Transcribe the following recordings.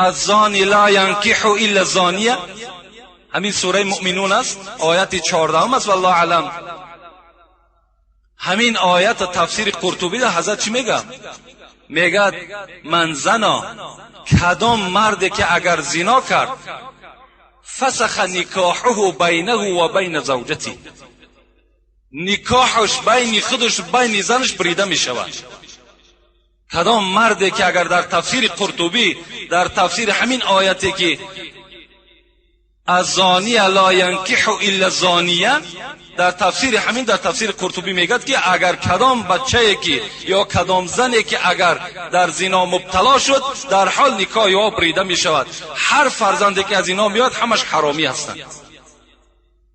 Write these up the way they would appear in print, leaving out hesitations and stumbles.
الزانی لا ینکح الا زانیه، همین سوره مؤمنون است، آیت 14 است. والله اعلم. همین آیت تفسیر قرطبی در حضرت چی میگه؟ میگه من زنا، کدام مردی که اگر زنا کرد فسخ نکاحه بینه و بین زوجتی، نکاحش بین خودش بین زنش بریده می شود. کدام مردی که اگر در تفسیر قرطبی در تفسیر همین آیتی که الزانی لا ینکح الا زانیه، در تفسیر همین در تفسیر قرطبی میگد که اگر کدام بچه‌ای که یا کدام زنی که اگر در زنا مبتلا شد در حال نکاح او بریده می شود. هر فرزندی که از اینا میاد همش حرامی هستند.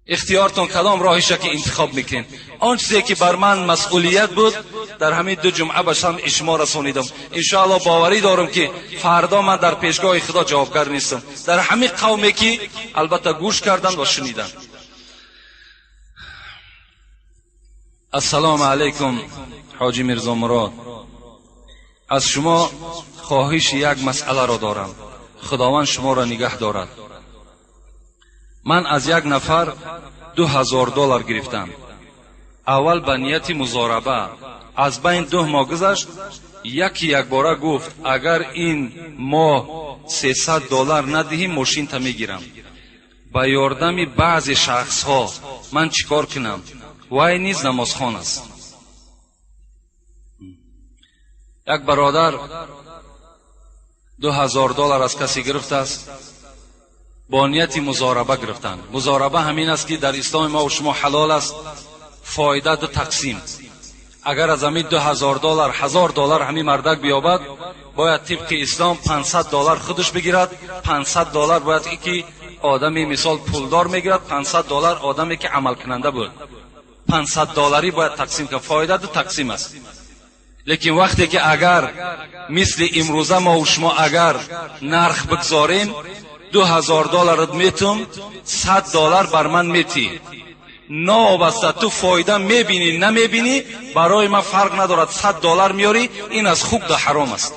اختیارتون کدام راهیش که انتخاب میکنین. آن چیزی که بر من مسئولیت بود در همین 2 جمعه باشم شما رسانیدم. انشاءالله باوری دارم که فردا من در پیشگاه خدا جوابگر نیستم. در همین قومی که البته گوش کردن و شنیدن. السلام علیکم حاجی میرزا مراد، از شما خواهش یک مسئله را دارم. خداوند شما را نگه دارد. من از یک نفر $2000 گرفتم. اول به نیت مضاربه، از بین 2 ماه گذشت، یک باره گفت اگر این ماه $300 ندهیم ماشین تا میگیرم. با یاردم بعضی شخص ها من چیکار کنم؟ وای نیز نمازخوان است. یک برادر $2000 از کسی گرفت است، با نیت مضاربه گرفتن. مضاربه همین است که در اسلام ما و شما حلال است، فایده 2 تقسیم. اگر از همین $2000 $1000 همین مردک بیابد، باید طبق اسلام $500 خودش بگیرد. $500 باید ای که آدمی مثال پولدار میگیرد، $500 آدمی که عمل کننده بود. $500 باید تقسیم کنه. فایده 2 تقسیم است. لیکن وقتی که اگر مثل امروزه ما و شما اگر نرخ بگذاریم $2000 میتم، $100 بر من میتی، نابسته تو فایده میبینی نمیبینی برای من فرق ندارد. $100 میاری، این از خوب ده حرام است.